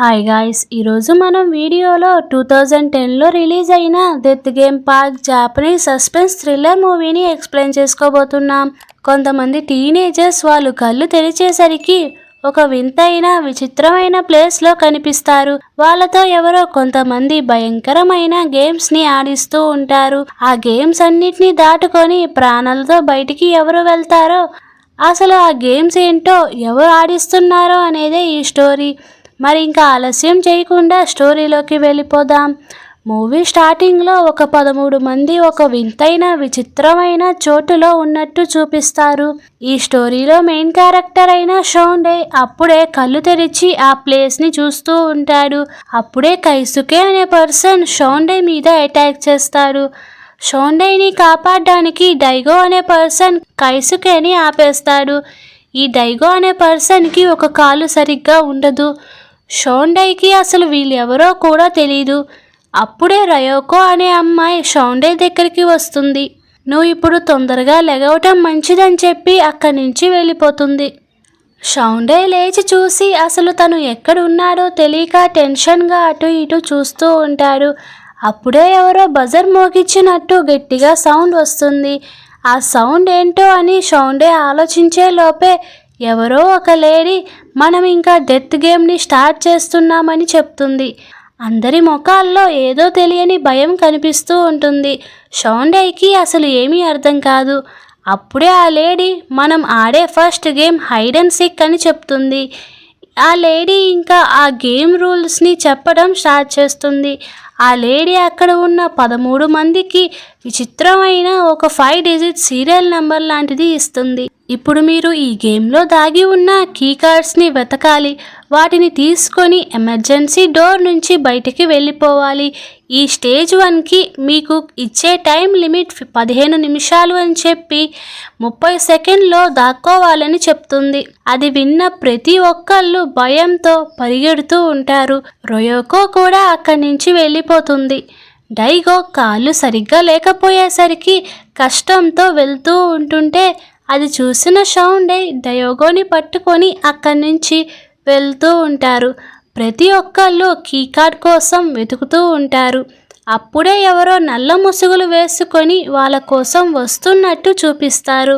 Hi guys, ఈరోజు మనం వీడియోలో 2010లో రిలీజ్ అయిన death game park Japanese suspense thriller మూవీని ఎక్స్ప్లెయిన్ చేసుకోబోతున్నాం. కొంతమంది టీనేజర్స్ వాళ్ళు కళ్ళు తెరిచేసరికి ఒక వింతైన విచిత్రమైన ప్లేస్లో కనిపిస్తారు. వాళ్ళతో ఎవరో కొంతమంది భయంకరమైన గేమ్స్ని ఆడిస్తూ ఉంటారు. ఆ గేమ్స్ అన్నిటినీ దాటుకొని ప్రాణాలతో బయటికి ఎవరు వెళ్తారో, అసలు ఆ గేమ్స్ ఏంటో, ఎవరు ఆడిస్తున్నారో అనేదే ఈ స్టోరీ. మరి ఇంకా ఆలస్యం చేయకుండా స్టోరీలోకి వెళ్ళిపోదాం. మూవీ స్టార్టింగ్లో ఒక 13 మంది ఒక వింతైన విచిత్రమైన చోటులో ఉన్నట్టు చూపిస్తారు. ఈ స్టోరీలో మెయిన్ క్యారెక్టర్ అయిన షోండే అప్పుడే కళ్ళు తెరిచి ఆ ప్లేస్ని చూస్తూ ఉంటాడు. అప్పుడే కైసుకే అనే పర్సన్ షోండే మీద అటాక్ చేస్తాడు. షోండేని కాపాడడానికి డైగో అనే పర్సన్ కైసుకేని ఆపేస్తాడు. ఈ డైగో అనే పర్సన్కి ఒక కాలు సరిగ్గా ఉండదు. షోండేకి అసలు వీళ్ళెవరో కూడా తెలీదు. అప్పుడే రయోకో అనే అమ్మాయి షోండే దగ్గరికి వస్తుంది. నువ్వు ఇప్పుడు తొందరగా లెగవటం మంచిదని చెప్పి అక్కడి నుంచి వెళ్ళిపోతుంది. షోండే లేచి చూసి అసలు తను ఎక్కడున్నాడో తెలియక టెన్షన్గా అటు ఇటు చూస్తూ ఉంటాడు. అప్పుడే ఎవరో బజర్ మోగించినట్టు గట్టిగా సౌండ్ వస్తుంది. ఆ సౌండ్ ఏంటో అని షోండే ఆలోచించే లోపే ఎవరో ఒక లేడీ మనం ఇంకా డెత్ గేమ్ని స్టార్ట్ చేస్తున్నామని చెప్తుంది. అందరి ముఖాల్లో ఏదో తెలియని భయం కనిపిస్తూ ఉంటుంది. షోండేకి అసలు ఏమీ అర్థం కాదు. అప్పుడే ఆ లేడీ మనం ఆడే first game hide and seek అని చెప్తుంది. ఆ లేడీ ఇంకా ఆ గేమ్ రూల్స్ని చెప్పడం స్టార్ట్ చేస్తుంది. ఆ లేడీ అక్కడ ఉన్న 13 మందికి విచిత్రమైన ఒక 5 డిజిట్ సీరియల్ నెంబర్ లాంటిది ఇస్తుంది. ఇప్పుడు మీరు ఈ గేమ్లో దాగి ఉన్న కీ కార్డ్స్ని వెతకాలి. వాటిని తీసుకొని ఎమర్జెన్సీ డోర్ నుంచి బయటికి వెళ్ళిపోవాలి. ఈ స్టేజ్ 1కి మీకు ఇచ్చే టైం లిమిట్ 15 నిమిషాలు అని చెప్పి 30 సెకండ్లో దాక్కోవాలని చెప్తుంది. అది విన్న ప్రతి ఒక్కళ్ళు భయంతో పరిగెడుతూ ఉంటారు. రయోకో కూడా అక్కడి నుంచి వెళ్ళిపోతుంది. డైగో కాళ్ళు సరిగ్గా లేకపోయేసరికి కష్టంతో వెళ్తూ ఉంటుంటే అది చూసిన షోండే డయోగోని పట్టుకొని అక్కడి నుంచి వెళ్తూ ఉంటారు. ప్రతి ఒక్కళ్ళు కీకార్డ్ కోసం వెతుకుతూ ఉంటారు. అప్పుడే ఎవరో నల్ల ముసుగులు వేసుకొని వాళ్ళ కోసం వస్తున్నట్టు చూపిస్తారు.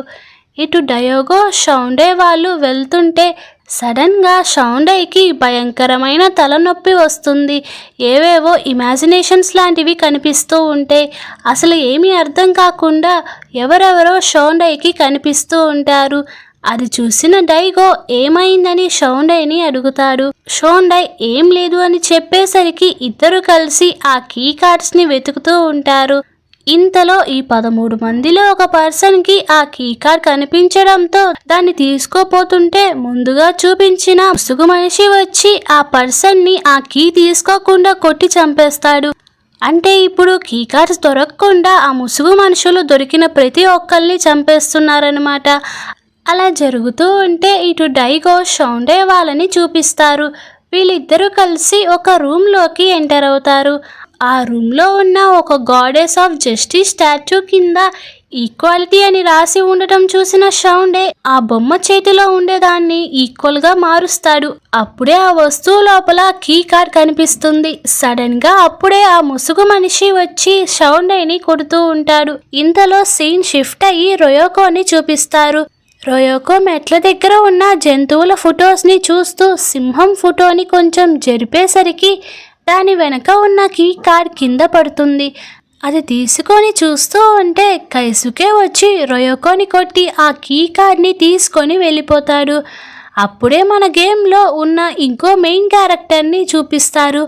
ఇటు డయోగో షోండే వాళ్ళు వెళ్తుంటే సడన్గా షోండేకి భయంకరమైన తలనొప్పి వస్తుంది. ఏవేవో ఇమాజినేషన్స్ లాంటివి కనిపిస్తూ ఉంటాయి. అసలు ఏమీ అర్థం కాకుండా ఎవరెవరో షోండేకి కనిపిస్తూ ఉంటారు. అది చూసిన డైగో ఏమైందని షోండేని అడుగుతాడు. షోండే ఏం లేదు అని చెప్పేసరికి ఇద్దరు కలిసి ఆ కీ కార్డ్స్ని వెతుకుతూ ఉంటారు. ఇంతలో ఈ 13 మందిలో ఒక పర్సన్కి ఆ కీ కార్డ్ కనిపించడంతో దాన్ని తీసుకోపోతుంటే ముందుగా చూపించిన ముసుగు మనిషి వచ్చి ఆ పర్సన్ని ఆ కీ తీసుకోకుండా కొట్టి చంపేస్తాడు. అంటే ఇప్పుడు కీ కార్డ్స్ దొరకకుండా ఆ ముసుగు మనుషులు దొరికిన ప్రతి ఒక్కరిని చంపేస్తున్నారనమాట. అలా జరుగుతూ ఉంటే ఇటు డైగో షోండే వాళ్ళని చూపిస్తారు. వీళ్ళిద్దరూ కలిసి ఒక రూమ్లోకి ఎంటర్ అవుతారు. ఆ రూమ్లో ఉన్న ఒక గాడెస్ ఆఫ్ జస్టిస్ స్టాచ్యూ కింద ఈక్వాలిటీ అని రాసి ఉండటం చూసిన షోండే ఆ బొమ్మ చేతిలో ఉండేదాన్ని ఈక్వల్గా మారుస్తాడు. అప్పుడే ఆ వస్తువు లోపల కీ కార్డ్ కనిపిస్తుంది. సడన్గా అప్పుడే ఆ ముసుగు మనిషి వచ్చి షోండేని కొడుతూ ఉంటాడు. ఇంతలో సీన్ షిఫ్ట్ అయ్యి రయోకోని చూపిస్తారు. రయోకో మెట్ల దగ్గర ఉన్న జంతువుల ఫొటోస్ని చూస్తూ సింహం ఫోటోని కొంచెం జరిపేసరికి దాని వెనక ఉన్న కీ కార్డ్ కింద పడుతుంది. అది తీసుకొని చూస్తూ ఉంటే కైసుకే వచ్చి రయోకోని కొట్టి ఆ కీ కార్డ్ని తీసుకొని వెళ్ళిపోతాడు. అప్పుడే మన గేమ్లో ఉన్న ఇంకో మెయిన్ క్యారెక్టర్ని చూపిస్తారు.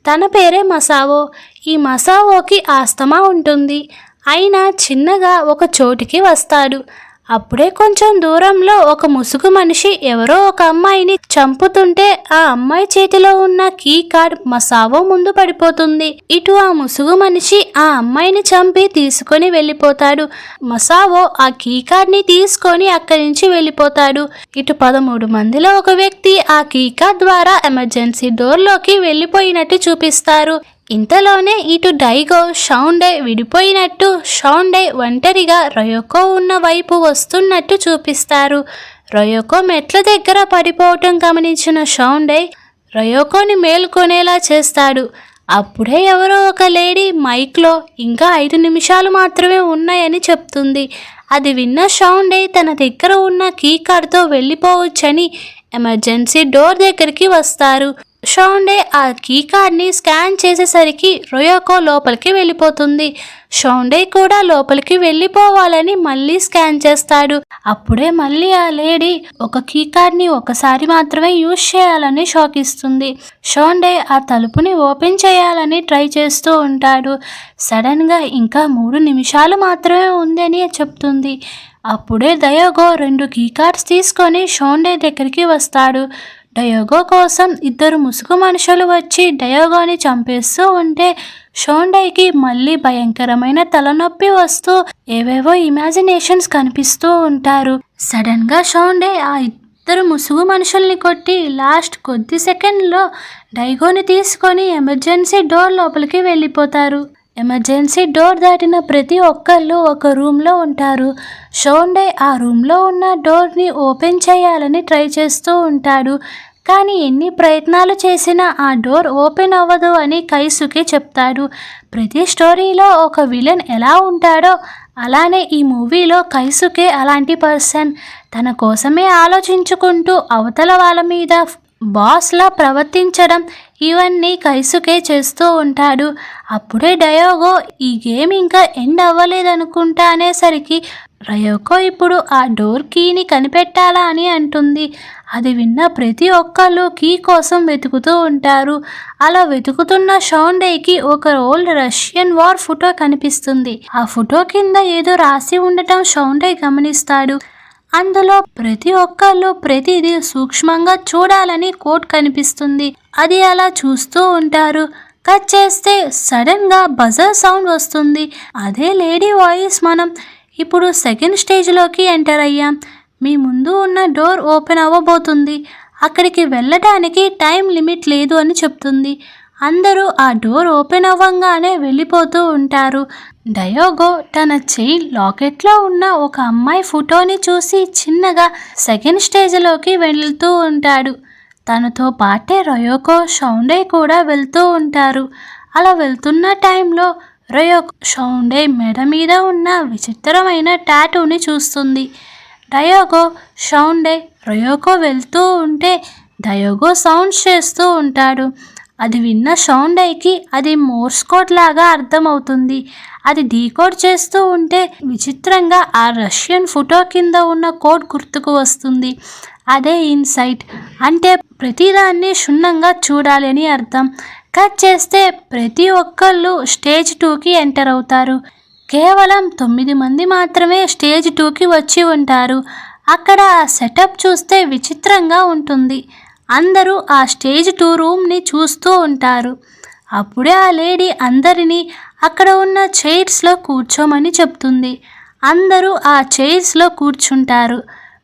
తన పేరే మసావో. ఈ మసావోకి ఆస్తమా ఉంటుంది. అయినా చిన్నగా ఒక చోటికి వస్తాడు. అప్పుడే కొంచెం దూరంలో ఒక ముసుగు మనిషి ఎవరో ఒక అమ్మాయిని చంపుతుంటే ఆ అమ్మాయి చేతిలో ఉన్న కీ కార్డ్ మసావో ముందు పడిపోతుంది. ఇటు ఆ ముసుగు మనిషి ఆ అమ్మాయిని చంపి తీసుకొని వెళ్ళిపోతాడు. మసావో ఆ కీ కార్డ్ని తీసుకొని అక్కడి నుంచి వెళ్ళిపోతాడు. ఇటు 13 మందిలో ఒక వ్యక్తి ఆ కీ కార్డ్ ద్వారా ఎమర్జెన్సీ డోర్లోకి వెళ్ళిపోయినట్టు చూపిస్తారు. ఇంతలోనే ఇటు డైగో షోండే విడిపోయినట్టు, షోండే ఒంటరిగా రయోకో ఉన్న వైపు వస్తున్నట్టు చూపిస్తారు. రయోకో మెట్ల దగ్గర పడిపోవటం గమనించిన షోండే రయోకోని మేల్కొనేలా చేస్తాడు. అప్పుడే ఎవరో ఒక లేడీ మైక్లో ఇంకా 5 నిమిషాలు మాత్రమే ఉన్నాయని చెప్తుంది. అది విన్న షౌండే తన దగ్గర ఉన్న కీ కార్డ్తో వెళ్ళిపోవచ్చని ఎమర్జెన్సీ డోర్ దగ్గరికి వస్తారు. షౌండే ఆ కీ కార్డ్ని స్కాన్ చేసేసరికి రయోకో లోపలికి వెళ్ళిపోతుంది. షౌండే కూడా లోపలికి వెళ్ళిపోవాలని మళ్ళీ స్కాన్ చేస్తాడు. అప్పుడే మళ్ళీ ఆ లేడీ ఒక కీ కార్డ్ని ఒకసారి మాత్రమే యూజ్ చేయాలని షాక్ ఇస్తుంది. షౌండే ఆ తలుపుని ఓపెన్ చేయాలని ట్రై చేస్తూ ఉంటాడు. సడన్గా ఇంకా 3 నిమిషాలు మాత్రమే ఉందని చెప్తుంది. అప్పుడే డయోగో 2 కీ కార్డ్స్ తీసుకొని షౌండే దగ్గరికి వస్తాడు. డయోగో కోసం 2 ముసుగు మనుషులు వచ్చి డయోగోని చంపేస్తూ ఉంటే షౌండేకి మళ్ళీ భయంకరమైన తలనొప్పి వస్తూ ఏవేవో ఇమాజినేషన్స్ కనిపిస్తూ ఉంటారు. సడన్గా షౌండే ఆ 2 ముసుగు మనుషుల్ని కొట్టి లాస్ట్ కొద్ది సెకండ్లో డయోగోని తీసుకొని ఎమర్జెన్సీ డోర్ లోపలికి వెళ్ళిపోతారు. ఎమర్జెన్సీ డోర్ దాటిన ప్రతి ఒక్కళ్ళు ఒక రూమ్లో ఉంటారు. షౌండే ఆ రూమ్లో ఉన్న డోర్ని ఓపెన్ చేయాలని ట్రై చేస్తూ ఉంటాడు. కానీ ఎన్ని ప్రయత్నాలు చేసినా ఆ డోర్ ఓపెన్ అవ్వదు అని కైసుకే చెప్తాడు. ప్రతి స్టోరీలో ఒక విలన్ ఎలా ఉంటాడో అలానే ఈ మూవీలో కైసుకే అలాంటి పర్సన్. తన కోసమే ఆలోచించుకుంటూ అవతల వాళ్ళ మీద బాస్లా ప్రవర్తించడం ఇవన్నీ కైసుకే చేస్తూ ఉంటాడు. అప్పుడే డయోగో ఈ గేమ్ ఇంకా ఎండ్ అవ్వలేదనుకుంటా అనేసరికి రయోకో ఇప్పుడు ఆ డోర్ కీని కనిపెట్టాలా అని అంటుంది. అది విన్న ప్రతి ఒక్కళ్ళు కీ కోసం వెతుకుతూ ఉంటారు. అలా వెతుకుతున్న షౌండేకి ఒక ఓల్డ్ రష్యన్ వార్ ఫోటో కనిపిస్తుంది. ఆ ఫోటో కింద ఏదో రాసి ఉండటం షౌండే గమనిస్తాడు. అందులో ప్రతి ఒక్కళ్ళు ప్రతిదీ సూక్ష్మంగా చూడాలని కోట్ కనిపిస్తుంది. అది అలా చూస్తూ ఉంటారు. కట్ చేస్తే సడన్గా బజర్ సౌండ్ వస్తుంది. అదే లేడీ వాయిస్. మనం ఇప్పుడు సెకండ్ స్టేజ్లోకి ఎంటర్ అయ్యాం. మీ ముందు ఉన్న డోర్ ఓపెన్ అవ్వబోతుంది. అక్కడికి వెళ్ళటానికి టైం లిమిట్ లేదు అని చెప్తుంది. అందరూ ఆ డోర్ ఓపెన్ అవ్వంగానే వెళ్ళిపోతూ ఉంటారు. డయోగో తన చైన్ లాకెట్లో ఉన్న ఒక అమ్మాయి ఫోటోని చూసి చిన్నగా సెకండ్ స్టేజ్లోకి వెళ్తూ ఉంటాడు. తనతో పాటే రయోకో షౌండే కూడా వెళ్తూ ఉంటారు. అలా వెళ్తున్న టైంలో రయోకో షౌండే మెడ మీద ఉన్న విచిత్రమైన టాటూని చూస్తుంది. డయోగో షౌండే రయోకో వెళ్తూ ఉంటే డయోగో సౌండ్స్ చేస్తూ ఉంటాడు. అది విన్న షౌండేకి అది మోర్స్ కోడ్ లాగా అర్థమవుతుంది. అది డీకోడ్ చేస్తూ ఉంటే విచిత్రంగా ఆ రష్యన్ ఫోటో కింద ఉన్న కోడ్ గుర్తుకు వస్తుంది. అదే ఇన్సైట్ అంటే ప్రతిదాన్ని క్షుణ్ణంగా చూడాలి అని అర్థం. కట్ చేస్తే ప్రతి ఒక్కళ్ళు స్టేజ్ 2కి ఎంటర్ అవుతారు. కేవలం 9 మంది మాత్రమే స్టేజ్ 2కి వచ్చి ఉంటారు. అక్కడ ఆ సెటప్ చూస్తే విచిత్రంగా ఉంటుంది. అందరూ ఆ స్టేజ్ 2 రూమ్ని చూస్తూ ఉంటారు. అప్పుడే ఆ లేడీ అందరినీ అక్కడ ఉన్న చైర్స్లో కూర్చోమని చెప్తుంది. అందరూ ఆ చైర్స్లో కూర్చుంటారు.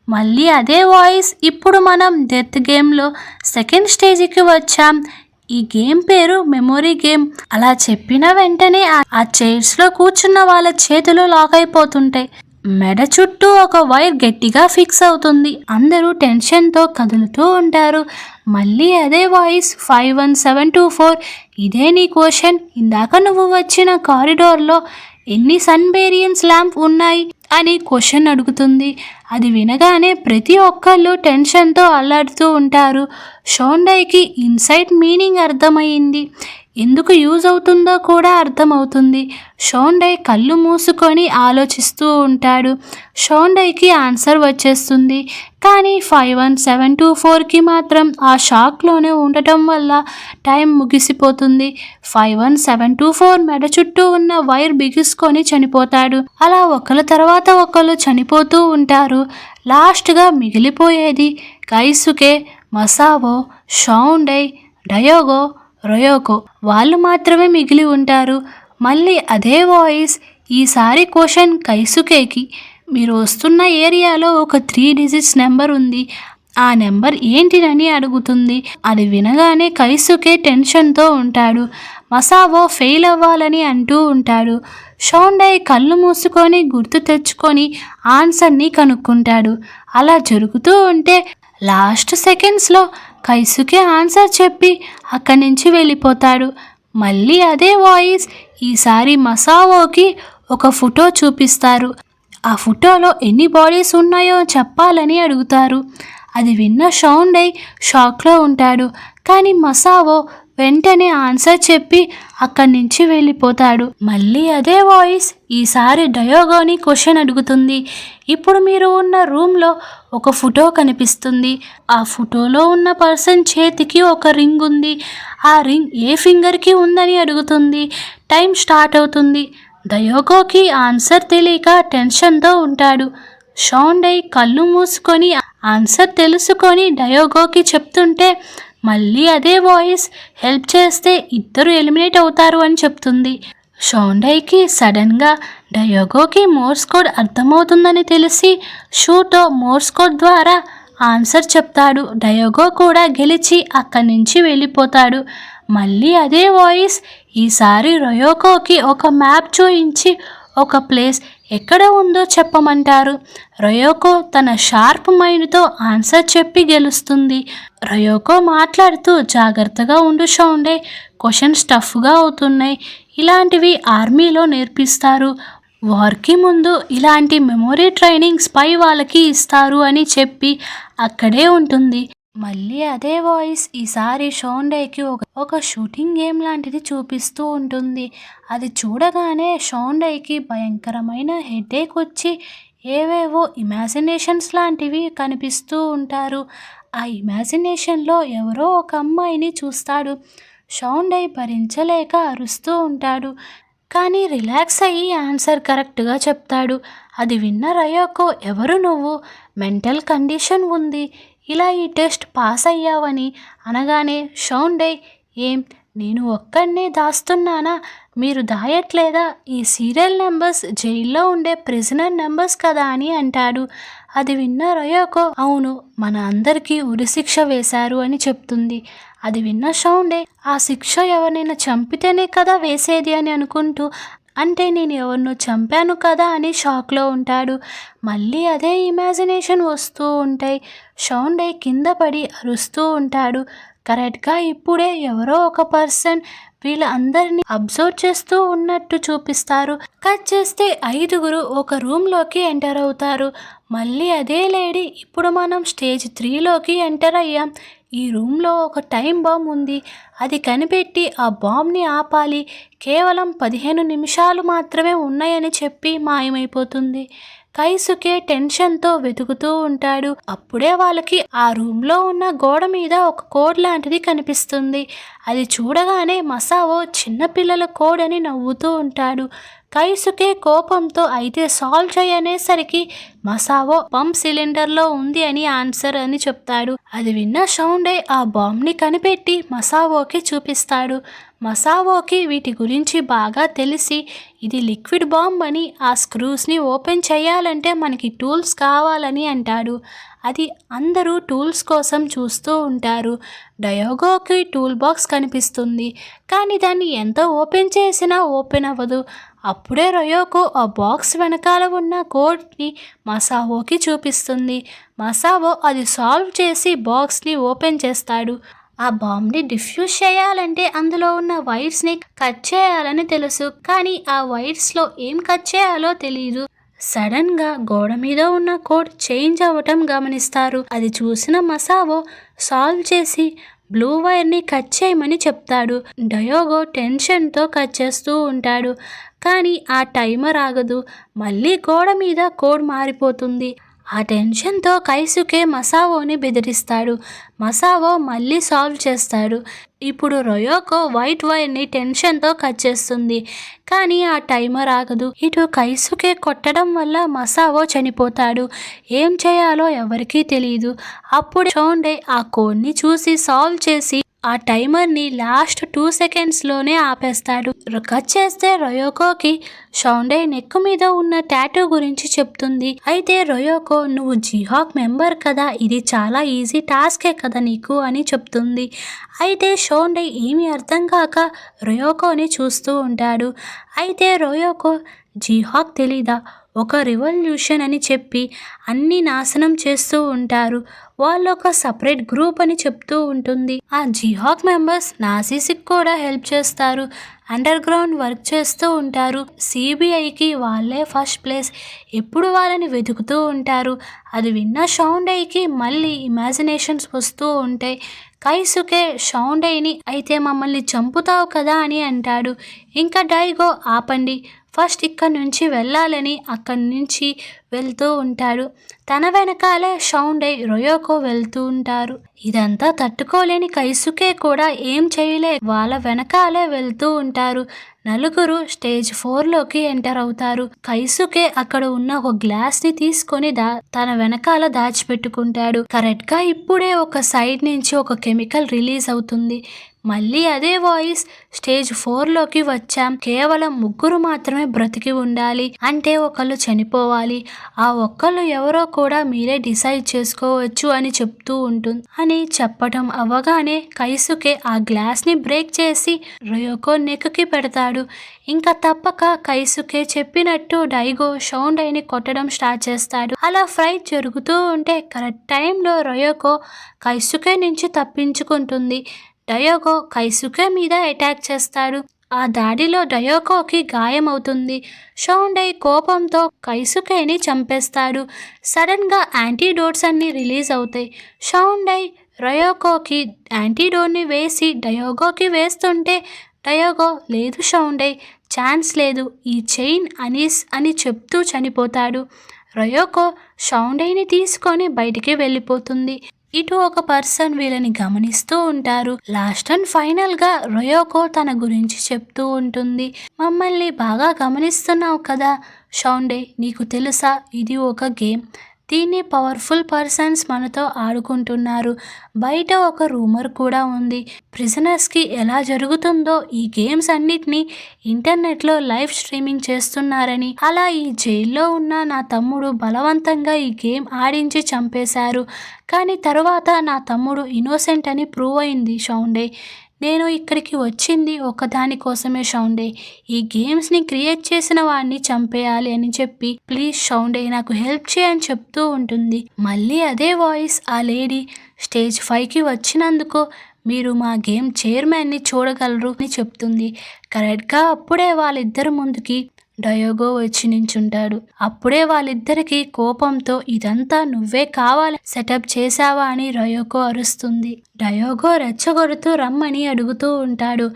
మళ్ళీ అదే వాయిస్. ఇప్పుడు మనం డెత్ గేమ్లో సెకండ్ స్టేజ్కి వచ్చాం. ఈ గేమ్ పేరు మెమొరీ గేమ్. అలా చెప్పిన వెంటనే ఆ చైర్స్లో కూర్చున్న వాళ్ళ చేతులు లాక్ అయిపోతుంటాయి. మెడ చుట్టూ ఒక వైర్ గట్టిగా ఫిక్స్ అవుతుంది. అందరూ టెన్షన్తో కదులుతూ ఉంటారు. మళ్ళీ అదే వాయిస్ 51724. ఇదే నీ క్వశ్చన్. ఇందాక నువ్వు వచ్చిన కారిడార్లో ఎన్ని సన్బేరియన్స్ ల్యాంప్ ఉన్నాయి అని క్వశ్చన్ అడుగుతుంది. అది వినగానే ప్రతి ఒక్కళ్ళు టెన్షన్తో అల్లాడుతూ ఉంటారు. షౌండేకి ఇన్సైట్ మీనింగ్ అర్థమైంది. ఎందుకు యూజ్ అవుతుందో కూడా అర్థమవుతుంది. షౌండే కళ్ళు మూసుకొని ఆలోచిస్తూ ఉంటాడు. షౌండేకి ఆన్సర్ వచ్చేస్తుంది. కానీ 51724కి మాత్రం ఆ షాక్లోనే ఉండటం వల్ల టైం ముగిసిపోతుంది. 51724 మెడ చుట్టూ ఉన్న వైర్ బిగుసుకొని చనిపోతాడు. అలా ఒకళ్ళ తర్వాత ఒకళ్ళు చనిపోతూ ఉంటారు. లాస్ట్గా మిగిలిపోయేది కైసుకే, మసావో, షౌండే, డయోగో, రయోకో. వాళ్ళు మాత్రమే మిగిలి ఉంటారు. మళ్ళీ అదే వాయిస్. ఈసారి క్వశ్చన్ కైసుకేకి. మీరు వస్తున్న ఏరియాలో ఒక 3 డిజిట్స్ నెంబర్ ఉంది. ఆ నెంబర్ ఏంటినని అడుగుతుంది. అది వినగానే కైసుకే టెన్షన్తో ఉంటాడు. మసావో ఫెయిల్ అవ్వాలని అంటూ ఉంటాడు. షౌండే కళ్ళు మూసుకొని గుర్తు తెచ్చుకొని ఆన్సర్ని కనుక్కుంటాడు. అలా జరుగుతూ ఉంటే లాస్ట్ సెకండ్స్లో కైసుకే ఆన్సర్ చెప్పి అక్కడి నుంచి వెళ్ళిపోతాడు. మళ్ళీ అదే వాయిస్. ఈసారి మసావోకి ఒక ఫోటో చూపిస్తారు. ఆ ఫోటోలో ఎన్ని బాడీస్ ఉన్నాయో చెప్పాలని అడుగుతారు. అది విన్న షౌండై షాక్లో ఉంటాడు. కానీ మసావో వెంటనే ఆన్సర్ చెప్పి అక్కడి నుంచి వెళ్ళిపోతాడు. మళ్ళీ అదే వాయిస్. ఈసారి డయోగోని క్వశ్చన్ అడుగుతుంది. ఇప్పుడు మీరు ఉన్న రూమ్లో ఒక ఫోటో కనిపిస్తుంది. ఆ ఫోటోలో ఉన్న పర్సన్ చేతికి ఒక రింగ్ ఉంది. ఆ రింగ్ ఏ ఫింగర్కి ఉందని అడుగుతుంది. టైం స్టార్ట్ అవుతుంది. డయోగోకి ఆన్సర్ తెలియక టెన్షన్తో ఉంటాడు. షౌండై కళ్ళు మూసుకొని ఆన్సర్ తెలుసుకొని డయోగోకి చెప్తుంటే మళ్ళీ అదే వాయిస్. హెల్ప్ చేస్తే ఇద్దరు ఎలిమినేట్ అవుతారు అని చెప్తుంది. షౌండైకి సడన్గా డయోగోకి మోర్స్ కోడ్ అర్థమవుతుందని తెలిసి షూతో మోర్స్ కోడ్ ద్వారా ఆన్సర్ చెప్తాడు. డయోగో కూడా గెలిచి అక్కడి నుంచి వెళ్ళిపోతాడు. మళ్ళీ అదే వాయిస్. ఈసారి రయోకోకి ఒక మ్యాప్ చూయించి ఒక ప్లేస్ ఎక్కడ ఉందో చెప్పమంటారు. రయోకో తన షార్ప్ మైండ్తో ఆన్సర్ చెప్పి గెలుస్తుంది. రయోకో మాట్లాడుతూ జాగ్రత్తగా ఉండు షౌండై, క్వశ్చన్స్ టఫ్గా అవుతున్నాయి. ఇలాంటివి ఆర్మీలో నేర్పిస్తారు. వార్కి ముందు ఇలాంటి మెమొరీ ట్రైనింగ్ స్పై వాళ్ళకి ఇస్తారు అని చెప్పి అక్కడే ఉంటుంది. మళ్ళీ అదే వాయిస్. ఈసారి షౌండైకి ఒక షూటింగ్ గేమ్ లాంటిది చూపిస్తూ ఉంటుంది. అది చూడగానే షౌండైకి భయంకరమైన హెడేక్ వచ్చి ఏవేవో ఇమాజినేషన్స్ లాంటివి కనిపిస్తూ ఉంటారు. ఆ ఇమాజినేషన్లో ఎవరో ఒక అమ్మాయిని చూస్తాడు. షౌండై భరించలేక అరుస్తూ ఉంటాడు. కానీ రిలాక్స్ అయ్యి ఆన్సర్ కరెక్ట్గా చెప్తాడు. అది విన్న రయోకో, ఎవరు నువ్వు? మెంటల్ కండిషన్ ఉంది, ఇలా ఈ టెస్ట్ పాస్ అయ్యావని అనగానే షౌండై, ఏం నేను ఒక్కడనే దాస్తున్నానా? మీరు దాయట్లేదా? ఈ సీరియల్ నెంబర్స్ జైల్లో ఉండే ప్రిజనర్ నెంబర్స్ కదా అని అంటాడు. అది విన్న రయోకో, అవును, మన అందరికీ ఉరిశిక్ష వేశారు అని చెప్తుంది. అది విన్న షౌండై, ఆ శిక్ష ఎవరినైనా చంపితేనే కదా వేసేది అని అనుకుంటూ, అంటే నేను ఎవరినో చంపాను కదా అని షాక్లో ఉంటాడు. మళ్ళీ అదే ఇమాజినేషన్ వస్తూ ఉంటాయి. షౌండై కింద పడి అరుస్తూ ఉంటాడు. కరెక్ట్గా ఇప్పుడే ఎవరో ఒక పర్సన్ వీళ్ళ అందరినీ అబ్జర్వ్ చేస్తూ ఉన్నట్టు చూపిస్తారు. కట్ చేస్తే 5గురు ఒక రూమ్లోకి ఎంటర్ అవుతారు. మళ్ళీ అదే లేడీ. ఇప్పుడు మనం స్టేజ్ 3లోకి ఎంటర్ అయ్యాం. ఈ రూమ్లో ఒక టైం బాంబ్ ఉంది. అది కనిపెట్టి ఆ బాంబ్ని ఆపాలి. కేవలం 15 నిమిషాలు మాత్రమే ఉన్నాయని చెప్పి మాయమైపోతుంది. కైసుకే టెన్షన్తో వెతుకుతూ ఉంటాడు. అప్పుడే వాళ్ళకి ఆ రూమ్లో ఉన్న గోడ మీద ఒక కోడ్ లాంటిది కనిపిస్తుంది. అది చూడగానే మసావో చిన్నపిల్లల కోడ్ అని నవ్వుతూ ఉంటాడు. కైసుకే కోపంతో అయితే సాల్వ్ చేయనేసరికి మసావో పంప్ సిలిండర్లో ఉంది అని ఆన్సర్ అని చెప్తాడు. అది విన్న షౌండై ఆ బాంబ్ని కనిపెట్టి మసావోకి చూపిస్తాడు. మసావోకి వీటి గురించి బాగా తెలిసి ఇది లిక్విడ్ బాంబ్ అని, ఆ స్క్రూస్ని ఓపెన్ చేయాలంటే మనకి టూల్స్ కావాలని అంటాడు. అది అందరూ టూల్స్ కోసం చూస్తూ ఉంటారు. డయోగోకి టూల్ బాక్స్ కనిపిస్తుంది. కానీ దాన్ని ఎంత ఓపెన్ చేసినా ఓపెన్ అవ్వదు. అప్పుడే రయోకో ఆ బాక్స్ వెనకాల ఉన్న కోడ్ని మసావోకి చూపిస్తుంది. మసావో అది సాల్వ్ చేసి బాక్స్ని ఓపెన్ చేస్తాడు. ఆ బాంబ్ని డిఫ్యూజ్ చేయాలంటే అందులో ఉన్న వైర్స్ని కట్ చేయాలని తెలుసు. కానీ ఆ వైర్స్లో ఏం కట్ చేయాలో తెలియదు. సడన్గా గోడ మీద ఉన్న కోడ్ చేంజ్ అవ్వటం గమనిస్తారు. అది చూసిన మసావో సాల్వ్ చేసి బ్లూ వైర్ని కట్ చేయమని చెప్తాడు. డయోగో టెన్షన్తో కట్ చేస్తూ ఉంటాడు. కానీ ఆ టైమర్ ఆగదు. మళ్ళీ గోడ మీద కోడ్ మారిపోతుంది. ఆ టెన్షన్తో కైసుకే మసావోని బెదిరిస్తాడు. మసావో మళ్ళీ సాల్వ్ చేస్తాడు. ఇప్పుడు రయోకో వైట్ వైర్ని టెన్షన్తో కట్ చేస్తుంది. కానీ ఆ టైమర్ ఆగదు. ఇటు కైసుకే కొట్టడం వల్ల మసావో చనిపోతాడు. ఏం చేయాలో ఎవరికీ తెలియదు. అప్పుడు షౌండై ఆ కోడ్ని చూసి సాల్వ్ చేసి ఆ టైమర్ని లాస్ట్ 2 సెకండ్స్లోనే ఆపేస్తాడు. కట్ చేస్తే రయోకోకి షౌండై నెక్ మీద ఉన్న టాటూ గురించి చెప్తుంది. అయితే రయోకో, నువ్వు జిహాక్ మెంబర్ కదా, ఇది చాలా ఈజీ టాస్కే కదా నీకు అని చెప్తుంది. అయితే షౌండై ఏమీ అర్థం కాక రయోకోని చూస్తూ ఉంటాడు. అయితే రయోకో, జిహాక్ తెలీదా? ఒక రివల్యూషన్ అని చెప్పి అన్ని నాశనం చేస్తూ ఉంటారు. వాళ్ళు ఒక సపరేట్ గ్రూప్ అని చెప్తూ ఉంటుంది. ఆ జిహాక్ మెంబర్స్ నాసీస్కి కూడా హెల్ప్ చేస్తారు. అండర్ గ్రౌండ్ వర్క్ చేస్తూ ఉంటారు. సిబిఐకి వాళ్ళే ఫస్ట్ ప్లేస్. ఎప్పుడు వాళ్ళని వెతుకుతూ ఉంటారు. అది విన్న షౌండైకి మళ్ళీ ఇమాజినేషన్స్ వస్తూ ఉంటాయి. కైసుకే షౌండైని అయితే మమ్మల్ని చంపుతావు కదా అని అంటాడు. ఇంకా డైగో ఆపండి, ఫస్ట్ ఇక్కడి నుంచి వెళ్ళాలని అక్కడి నుంచి వెళ్తూ ఉంటాడు. తన వెనకాలే షౌండై రొయోకో వెళ్తూ ఉంటారు. ఇదంతా తట్టుకోలేని కైసుకే కూడా ఏం చేయలే వాళ్ళ వెనకాలే వెళ్తూ ఉంటారు. నలుగురు స్టేజ్ 4లోకి ఎంటర్ అవుతారు. కైసుకే అక్కడ ఉన్న ఒక గ్లాస్ ని తీసుకొని తన వెనకాల దాచిపెట్టుకుంటాడు. కరెక్ట్ గా ఇప్పుడే ఒక సైడ్ నుంచి ఒక కెమికల్ రిలీజ్ అవుతుంది. మళ్ళీ అదే వాయిస్, స్టేజ్ 4లోకి వచ్చాం, కేవలం 3 మాత్రమే బ్రతికి ఉండాలి, అంటే ఒకళ్ళు చనిపోవాలి, ఆ ఒక్కళ్ళు ఎవరో కూడా మీరే డిసైడ్ చేసుకోవచ్చు అని చెప్తూ ఉంటుంది. అని చెప్పటం అవ్వగానే కైసుకే ఆ గ్లాస్ ని బ్రేక్ చేసి రొయోకో నెక్కి పెడతాడు. ఇంకా తప్పక కైసుకే చెప్పినట్టు డైగో షౌండైని కొట్టడం స్టార్ట్ చేస్తాడు. అలా ఫైట్ జరుగుతూ ఉంటే కరెక్ట్ టైంలో రొయోకో కైసుకే నుంచి తప్పించుకుంటుంది. డయోగో కైసుకే మీద అటాక్ చేస్తాడు. ఆ దాడిలో డయోకోకి గాయమవుతుంది. షౌండై కోపంతో కైసుకేని చంపేస్తాడు. సడన్గా యాంటీడోట్స్ అన్ని రిలీజ్ అవుతాయి. షౌండై రయోకోకి యాంటీడోట్ని వేసి డయోగోకి వేస్తుంటే డయోగో లేదు షౌండై, ఛాన్స్ లేదు, ఈ చైన్ అనీస్ అని చెప్తూ చనిపోతాడు. రయోకో షౌండైని తీసుకొని బయటికి వెళ్ళిపోతుంది. ఇటు ఒక పర్సన్ వీళ్ళని గమనిస్తూ ఉంటారు. లాస్ట్ అండ్ ఫైనల్ గా రొయోకో తన గురించి చెప్తూ ఉంటుంది. మమ్మల్ని బాగా గమనిస్తున్నావు కదా షౌండే, నీకు తెలుసా ఇది ఒక గేమ్, దీన్ని పవర్ఫుల్ పర్సన్స్ మనతో ఆడుకుంటున్నారు. బయట ఒక రూమర్ కూడా ఉంది, ప్రిజనర్స్కి ఎలా జరుగుతుందో ఈ గేమ్స్ అన్నిటినీ ఇంటర్నెట్లో లైవ్ స్ట్రీమింగ్ చేస్తున్నారని. అలా ఈ జైల్లో ఉన్న నా తమ్ముడు బలవంతంగా ఈ గేమ్ ఆడించి చంపేశారు. కానీ తర్వాత నా తమ్ముడు ఇన్నోసెంట్ అని ప్రూవ్ అయింది షౌండే. నేను ఇక్కడికి వచ్చింది ఒకదాని కోసమే షౌండే, ఈ గేమ్స్ని క్రియేట్ చేసిన వాడిని చంపేయాలి అని చెప్పి ప్లీజ్ షౌండే నాకు హెల్ప్ చేయని చెప్తూ ఉంటుంది. మళ్ళీ అదే వాయిస్, ఆ లేడీ స్టేజ్ 5కి వచ్చినందుకు మీరు మా గేమ్ చైర్మన్ని చూడగలరు అని చెప్తుంది. కరెక్ట్గా అప్పుడే వాళ్ళిద్దరు ముందుకి డయోగో వచ్చి నించుంటాడు. అప్పుడే వాళ్ళిద్దరికి కోపంతో ఇదంతా నువ్వే కావాలి సెటప్ చేశావా అని రయోకో అరుస్తుంది. డయోగో రెచ్చగొడుతూ రమ్మని అడుగుతూ ఉంటాడు.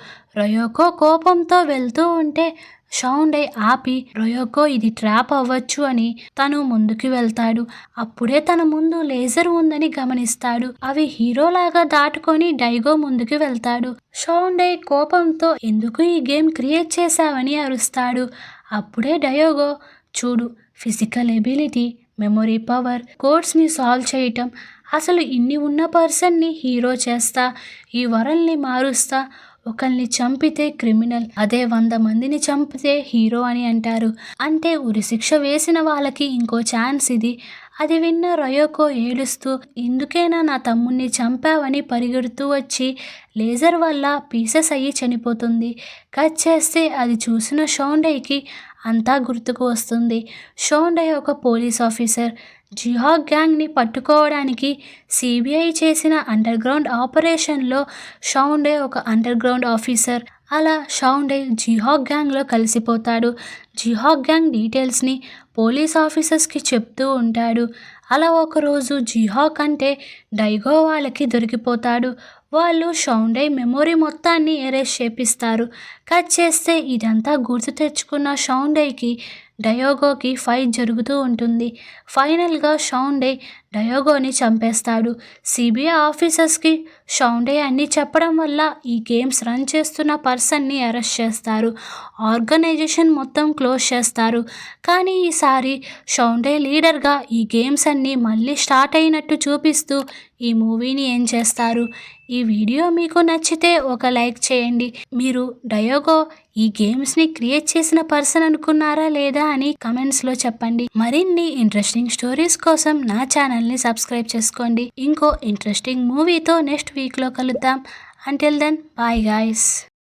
రయోకో కోపంతో వెళ్తూ ఉంటే షౌండై ఆపి రయోకో ఇది ట్రాప్ అవ్వచ్చు అని తను ముందుకు వెళ్తాడు. అప్పుడే తన ముందు లేజర్ ఉందని గమనిస్తాడు. అవి హీరోలాగా దాటుకొని డైగో ముందుకు వెళ్తాడు. షౌండై కోపంతో ఎందుకు ఈ గేమ్ క్రియేట్ చేశావని అరుస్తాడు. అప్పుడే డయోగో చూడు, ఫిజికల్ ఎబిలిటీ, మెమొరీ పవర్, కోడ్స్ని సాల్వ్ చేయటం, అసలు ఇన్ని ఉన్న పర్సన్ని హీరో చేస్తా, ఈ వరల్ని మారుస్తా, ఒకరిని చంపితే క్రిమినల్, అదే 100 మందిని చంపితే హీరో అని అంటారు. అంటే ఉరిశిక్ష వేసిన వాళ్ళకి ఇంకో ఛాన్స్ ఇది. అది విన్న రయోకో ఏడుస్తూ ఇందుకేనా నా తమ్ముణ్ణి చంపావని పరిగెడుతూ వచ్చి లేజర్ వల్ల పీసెస్ అయ్యి చనిపోతుంది. కట్ చేస్తే అది చూసిన షౌండైకి అంతా గుర్తుకు వస్తుంది. షౌండై ఒక పోలీస్ ఆఫీసర్. జిహాక్ గ్యాంగ్ని పట్టుకోవడానికి సిబిఐ చేసిన అండర్ గ్రౌండ్ ఆపరేషన్లో షౌండై ఒక అండర్ గ్రౌండ్ ఆఫీసర్. అలా షౌండై జిహాక్ గ్యాంగ్లో కలిసిపోతాడు. జిహాక్ గ్యాంగ్ డీటెయిల్స్ని పోలీస్ ఆఫీసర్స్కి చెప్తూ ఉంటాడు. అలా ఒకరోజు జిహాక్ అంటే డైగో వాళ్ళకి దొరికిపోతాడు. వాళ్ళు షౌండై మెమొరీ మొత్తాన్ని ఎరేస్ చేపిస్తారు. కట్ చేస్తే ఇదంతా గుర్తు తెచ్చుకున్న షౌండైకి డయోగోకి ఫైట్ జరుగుతూ ఉంటుంది. ఫైనల్గా షౌండై డయోగోని చంపేస్తాడు. సిబిఐ ఆఫీసర్స్కి షౌండై అన్నీ చెప్పడం వల్ల ఈ గేమ్స్ రన్ చేస్తున్న పర్సన్ని అరెస్ట్ చేస్తారు. ఆర్గనైజేషన్ మొత్తం క్లోజ్ చేస్తారు. కానీ ఈసారి షౌండై లీడర్గా ఈ గేమ్స్ అన్నీ మళ్ళీ స్టార్ట్ అయినట్టు చూపిస్తూ ఈ మూవీని ఏం చేస్తారు. ఈ వీడియో మీకు నచ్చితే ఒక లైక్ చేయండి. మీరు డయోగో ఈ గేమ్స్ని క్రియేట్ చేసిన పర్సన్ అనుకున్నారా లేదా అని కమెంట్స్లో చెప్పండి. మరిన్ని ఇంట్రెస్టింగ్ స్టోరీస్ కోసం నా ఛానల్ని సబ్స్క్రైబ్ చేసుకోండి. ఇంకో ఇంట్రెస్టింగ్ మూవీతో నెక్స్ట్ వీక్లో కలుద్దాం. Until then bye guys.